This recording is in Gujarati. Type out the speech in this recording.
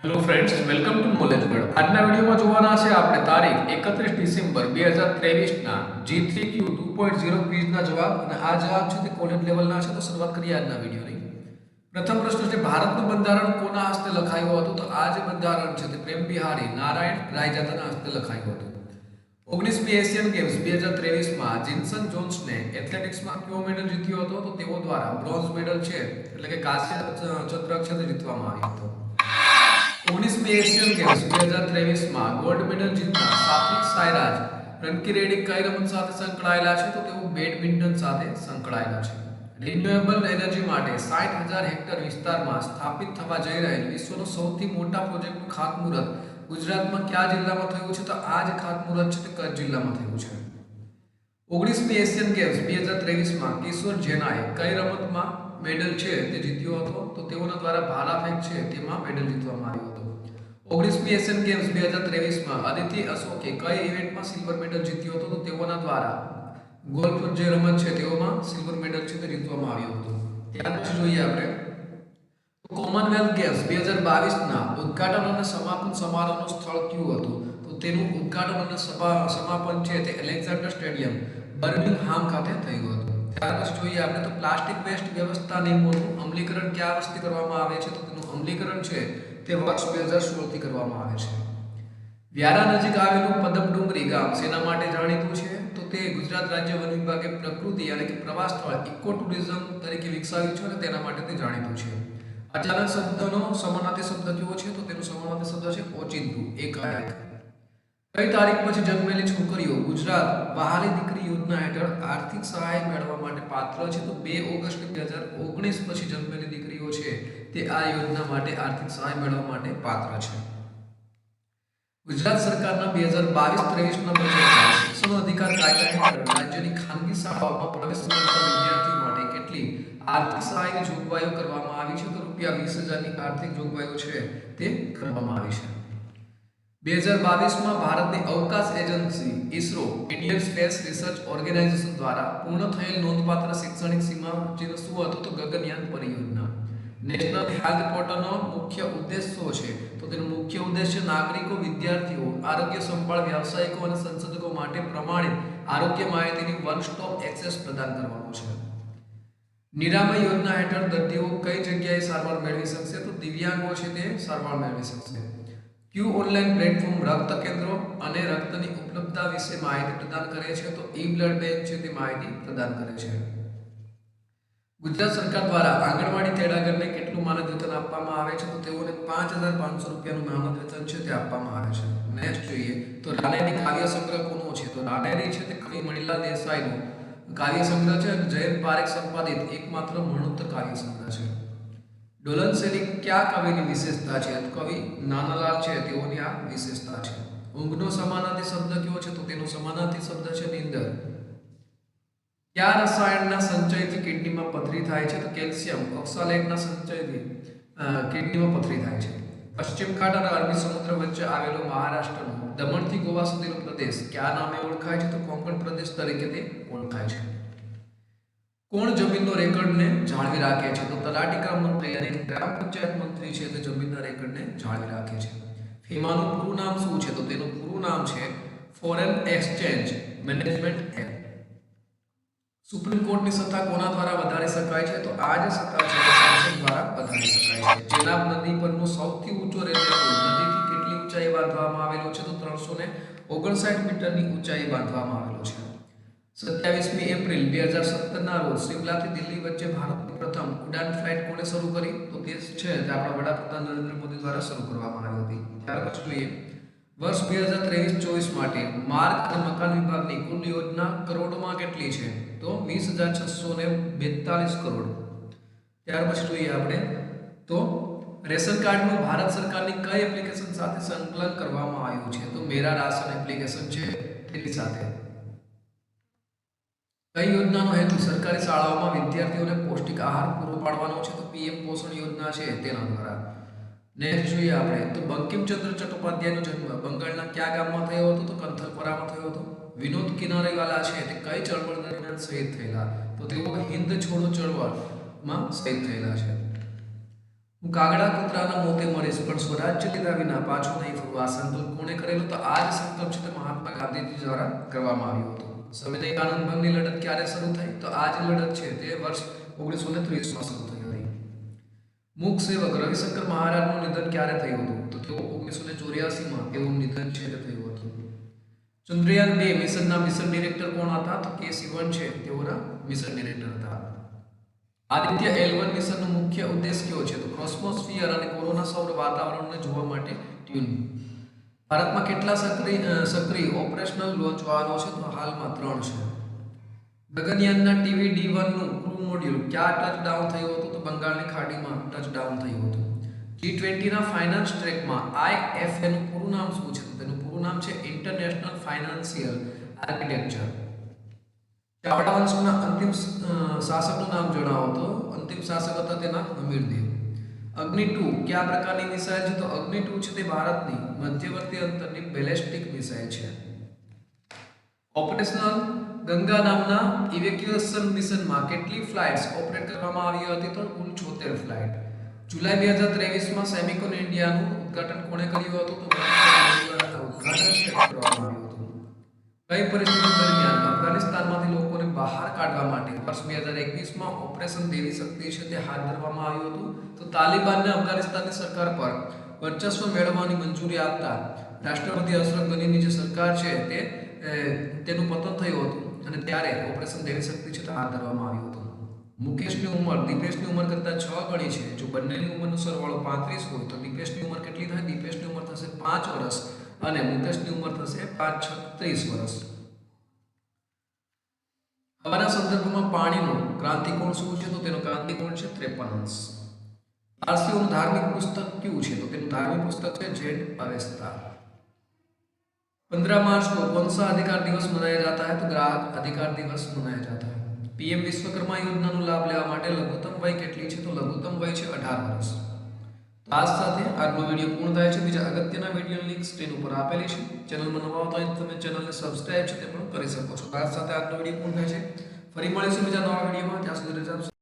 હેલો ફ્રેન્ડ્સ, વેલકમ ટુ નોલેજગઢ. આજના વિડીયોમાં જોવાના છે આપણે તારીખ 31 ડિસેમ્બર 2023 ના G3Q 2.0 ક્વિઝના જવાબ, અને આ જવાબ છે તે કોલેજ લેવલના છે. તો શરૂઆત કરીએ આજના વિડીયોની. પ્રથમ પ્રશ્ન છે, ભારતનું બંધારણ કોના હસ્તે લખાયું હતું? તો આ જે બંધારણ છે તે પ્રેમ બિહારી નારાયણ રાયજાદાના હસ્તે લખાયું હતું. 19મી એશિયન ગેમ્સ 2023 માં જીન્સન જોન્સને એથ્લેટિક્સમાં કયો મેડલ જીત્યો હતો? તો તેઓ દ્વારા બ્રોન્ઝ મેડલ છે એટલે કે કાંસ્ય ચંદ્રક છે તે જીતવામાં આવ્યો હતો. 19મી એશિયન ગેમ્સ 2023 માં ગોલ્ડ મેડલ જીતનાર સાત્વિક સાઈરાજ રનકીરેડ્ડી કઈ રમત સાથે સંકળાયેલા છે? તો તેઓ બેડમિન્ટન સાથે સંકળાયેલા છે. રિન્યુએબલ એનર્જી માટે 60,000 હેક્ટર વિસ્તારમાં સ્થાપિત થવા જઈ રહેલ વિશ્વનો સૌથી મોટા પ્રોજેક્ટનું ખાતમુહૂર્ત ગુજરાતમાં કયા જિલ્લામાં થયું છે? તો આ જે ખાતમુહૂર્ત છે તે કચ્છ જિલ્લામાં થયું છે. 19મી એશિયન ગેમ્સ 2023 માં કિશોર જેનાએ કઈ રમતમાં મેડલ છે તે જીત્યો હતો? તો તેઓના દ્વારા ભાલા ફેંક છે તેમાં મેડલ જીતવામાં આવ્યો હતો. 19મી એશિયન ગેમ્સ 2023 માં અદિતિ અશોકે કઈ ઇવેન્ટમાં સિલ્વર મેડલ જીત્યો હતો? તો તેઓના દ્વારા ગોલ્ફ જે રમત છે તેઓમાં સિલ્વર મેડલ છે તે જીતવામાં આવ્યો હતો. ત્યાર પછી જોઈએ આપણે કોમનવેલ્થ ગેમ્સ 2022 ના ઉદ્ઘાટન અને સમાપન સમારોહનું સ્થળ કયું હતું? તો તેનું ઉદ્ઘાટન અને સમાપન છે તે એલેક્ઝાન્ડર સ્ટેડિયમ બર્મિંગહામ ખાતે થયું હતું. ત્યાર પછી જોઈએ આપણે તો પ્લાસ્ટિક વેસ્ટ વ્યવસ્થા નિયમોનું અમલીકરણ કયા વર્ષથી કરવામાં આવે છે? તો તેનું અમલીકરણ છે તે વર્ષ 2016 થી કરવામાં આવે છે. વ્યારા નજીક આવેલું પદમડુંગરી ગામ શેના માટે જાણીતું છે? તો તે ગુજરાત રાજ્ય વન વિભાગે પ્રકૃતિ એટલે કે પ્રવાસ સ્થળ ઇકો ટુરિઝમ તરીકે વિકસાવ્યું છે અને તેના માટે તે જાણીતું છે. અચાનક શબ્દનો સમાનાર્થી શબ્દ કયો છે? તો તેનો સમાનાર્થી શબ્દ છે ઓચિંતું, એકાએક. કઈ તારીખ પછી જન્મેલી છોકરીઓ ગુજરાત વહાલી દીકરી યોજના હેઠળ આર્થિક સહાય મેળવવા માટે પાત્ર છે? તો 2 ઓગસ્ટ 2019 પછી જન્મેલી દીકરીઓ છે તે આ યોજના માટે આર્થિક સહાય મેળવવા માટે પાત્ર છે. ગુજરાત સરકારના 2022-23 ના બજેટમાં શિક્ષણ અધિકાર કાયદા હેઠળ રાજ્યની ખાનગી શાળાઓમાં પ્રવેશ મેળવતા વિદ્યાર્થીઓ માટે કેટલી આર્થિક સહાયની જોગવાઈઓ કરવામાં આવી છે? તો ₹20,000 ની આર્થિક જોગવાઈઓ છે તે કરવામાં આવી છે. 2022 માં ભારતની અવકાશ agency ISRO Indian space research organisation દ્વારા પૂર્ણ થયેલ નોંધપાત્ર શૈક્ષણિક સીમાચિહ્ન શું હતું? તો ગગનયાન પરિયોજના. નેશનલ હેલ્થ પોર્ટલનો મુખ્ય ઉદ્દેશ શું છે? તો તેનો મુખ્ય ઉદ્દેશ્ય નાગરિકો, વિદ્યાર્થીઓ, આરોગ્ય સંભાળ વ્યાવસાયિકો અને સંશોધકો માટે પ્રમાણિત આરોગ્ય માહિતીની વન સ્ટોપ એક્સેસ પ્રદાન કરવાનો છે. નિરામય યોજના હેઠળ દર્દીઓ કઈ જગ્યાએ સારવાર મેળવી શકશે? તો દિવ્યાંગો છે તે સારવાર મેળવી શકશે. ક્યુ ઓનલાઈન પ્લેટફોર્મ રક્ત કેન્દ્રો અને રક્તની ઉપલબ્ધતા વિશે માહિતી પ્રદાન કરે છે? તો ઈ બ્લડ બેંક છે તે માહિતી પ્રદાન કરે છે. ગુજરાત સરકાર દ્વારા આંગણવાડી તેડાગરને કેટલું માનદ વેતન આપવામાં આવે છે? તો તેઓને ₹5,500 માનદ વેતન છે તે આપવામાં આવે છે. નેક્સ્ટ જોઈએ તો રાણેરી કાવ્ય સંગ્રહ કોનો છે? તો રાણેરી છે તે કવિ મણિલાલ દેસાઈનો કાવ્ય સંગ્રહ છે. જયંત પારેખ સંપાદિત એકમાત્ર મરણોત્તર કાવ્ય સંગ્રહ છે. ડોલન શૈલી કયા કવિની વિશેષતા છે? તો કવિ નાનાલાલ છે તેઓની આ વિશેષતા છે. ઊંઘનો સમાનાર્થી શબ્દ કયો છે? તો તેનો સમાનાર્થી શબ્દ છે નિંદર. કયા રસાયણના સંચયથી કિડનીમાં પથરી થાય છે? તો કેલ્શિયમ ઓક્સાલેટના સંચયથી કિડનીમાં પથરી થાય છે. પશ્ચિમ ઘાટ અને અરબી સમુદ્ર વચ્ચે આવેલો મહારાષ્ટ્રનો દમણથી ગોવા સુધીનો પ્રદેશ કયા નામે ઓળખાય છે? તો કોંકણ પ્રદેશ તરીકે તે ઓળખાય છે. કોણ જમીનનો રેકર્ડને જાળવી રાખે છે? તો તલાટી કમ મંત્રી અને ગ્રામ પંચાયત મંત્રી છે તે જમીનના રેકર્ડને જાળવી રાખે છે. ફેમાનું પૂરું નામ શું છે? તો તેનું પૂરું નામ છે foreign exchange management act. Supreme કોર્ટની સત્તા કોના દ્વારા વધારી શકાય છે? તો આ જે સત્તા છે તે સંસદ દ્વારા વધારી શકાય છે. જેનાબ નદી પરનો સૌથી ઊંચો રેલવે પુલ નદીથી કેટલી ઊંચાઈ બાંધવામાં આવેલો છે? તો 359 મીટરની ઊંચાઈ બાંધવામાં આવેલો છે. 27મી એપ્રિલ 2017 ના રોજ શિમલાથી દિલ્હી વચ્ચે ભારતની પ્રથમ ઉડાન ફ્લાઇટ કોણે શરૂ કરી? તો તે છે તે આપણા વડાપ્રધાન નરેન્દ્ર મોદી દ્વારા શરૂ કરવામાં આવી હતી. ત્યાર પછી જોઈએ વર્ષ 2023-24 માટે માર્ગ અને મકાન વિભાગની કુલ યોજના કરોડમાં કેટલી છે? તો 20,642 કરોડ. ત્યાર પછી જોઈએ આપણે તો રેશન કાર્ડનું ભારત સરકારની કઈ એપ્લિકેશન સાથે સંકલન કરવામાં આવ્યું છે? તો મેરા રાશન એપ્લિકેશન છે તેની સાથે. કઈ યોજનાનો હેતુ સરકારી શાળાઓમાં વિદ્યાર્થીઓને પૌષ્ટિક આહાર પૂરો પાડવાનો છે? તો પીએમ પોષણ યોજના છે તેના દ્વારા. નેક્સ્ટ જોઈએ આપણે તો બંકિમચંદ્ર ચટ્ટોપાધ્યાયનો જન્મ બંગાળના કયા ગામમાં થયો હતો? તો કંથલપરામાં થયો હતો. વિનોદ કિનારીવાલા છે તે કઈ ચળવળ દરમિયાન શહીદ થયેલા? તો તેઓ હિન્દ છોડો ચળવળમાં શહીદ થયેલા છે. હું કાગડા કૂતરાના મોતે મરીશ પણ સ્વરાજ્ય લીધા વિના પાછું નહીં ફરવું. આ સંકલ્પ કોણે કરેલું? તો આ જ સંકલ્પ છે તે મહાત્મા ગાંધીજી દ્વારા કરવામાં આવ્યો હતો. સંવિધાનિક કાનૂન ભંગની લડત ક્યારે શરૂ થઈ? તો આ જ લડત છે તે વર્ષ 1930 માં શરૂ થઈ હતી. મૂક સેવક રવિશંકર મહારાજનું નિધન ક્યારે થયું હતું? તો તેઓ 1984 માં તેનું નિધન છે તે થયું હતું. ચંદ્રયાન 2 મિશનના મિશન ડિરેક્ટર કોણ હતા? તો કે શિવન છે તેઓના મિશન ડિરેક્ટર હતા. આદિત્ય L1 મિશનનો મુખ્ય ઉદ્દેશ કયો છે? તો ક્રોસ્મોસ્ફિયર અને કોરોના સૌર વાતાવરણને જોવા માટે ટ્યુન. ભારતમાં કેટલા સક્રિય ઓપરેશનલ લોન્ચ વાહનો છે? તો હાલમાં 3 છે. ગગનયાનના TVD-1 નું ક્રૂ મોડ્યુલ ક્યાં ટચ ડાઉન થયું હતું? તો બંગાળની ખાડીમાં ટચ ડાઉન થયું હતું. G20 ના ફાઇનાન્સ ટ્રેકમાં IFA નું પૂરું નામ શું છે? તો તેનું પૂરું નામ છે ઇન્ટરનેશનલ ફાઇનાન્શિયલ આર્કિટેક્ચર. ચાવડા વંશના અંતિમ શાસકનું નામ જણાવો. તો અંતિમ શાસક હતા તેના હમીરદેવ. અગ્નિ 2 કયા પ્રકારની મિસાઇલ છે? તો અગ્નિ 2 છે તે ભારતની મધ્યવર્તી અંતરની બેલેસ્ટિક મિસાઇલ છે. ઓપરેશનલ ગંગા નામના ઇવેક્યુએશન મિશનમાં કેટલી ફ્લાઇટ્સ ઓપરેટ કરવામાં આવી હતી? તો કુલ 76 ફ્લાઇટ. જુલાઈ 2023 માં સેમિકોન ઇન્ડિયાનું ઉદ્ઘાટન કોણે કર્યું હતું? તો કઈ પરિસ્થિતિ દરમિયાન અફઘાનિસ્તાનમાંથી લોકોને બહાર કાઢવા માટે વર્ષ 2021 માં ઓપરેશન દેવી શક્તિ છે તે હાથ ધરવામાં આવ્યું હતું? તો તાલિબાનને અફઘાનિસ્તાનની સરકાર પર વર્ચસ્વ મેળવવાની મંજૂરી આપતા રાષ્ટ્રપતિ અશરફ ગનીની જે સરકાર છે તેનું પતન થયું હતું અને ત્યારે ઓપરેશન દેવી શક્તિ છે તે હાથ ધરવામાં આવ્યું હતું. મુકેશની ઉંમર દીપેશની ઉંમર કરતાં 6 ગણી છે. જો બંનેની ઉંમરનો સરવાળો 35 હોય તો દીપેશની ઉંમર કેટલી થાય? દીપેશની ઉંમર થશે 5 વર્ષ અને મુકેશની ઉંમર થશે 5×6 = 30 વર્ષ. હવાના સંદર્ભમાં પાણીનો ક્રાંતિકોણ શું છે? તો તેનો ક્રાંતિકોણ છે 53 અંશ. પારસીઓનું ધાર્મિક પુસ્તક કયું છે? તો તેનું ધાર્મિક પુસ્તક છે જેડ અવેસ્તા. 15 मार्च को कौन सा अधिकार दिवस मनाया जाता है? तो ग्राहक अधिकार दिवस मनाया जाता है. पीएम विश्वकर्मा योजनाનો લાભ લેવા માટે લઘુત્તમ વય કેટલી છે? તો લઘુત્તમ વય છે 18 વર્ષ. આ સાથે આજનો વિડિયો પૂર્ણ થાય છે. બીજા અગત્યના વિડિયોની લિંક સ્ક્રીન ઉપર આપેલી છે. ચેનલમાં નવા હો તો તમે ચેનલને સબસ્ક્રાઇબ છે તે પણ કરી શકો છો. આ સાથે આજનો વિડિયો પૂર્ણ થાય છે. ફરી મળીશું બીજા નવા વિડિયોમાં. ત્યાં સુધી રજા આપશો.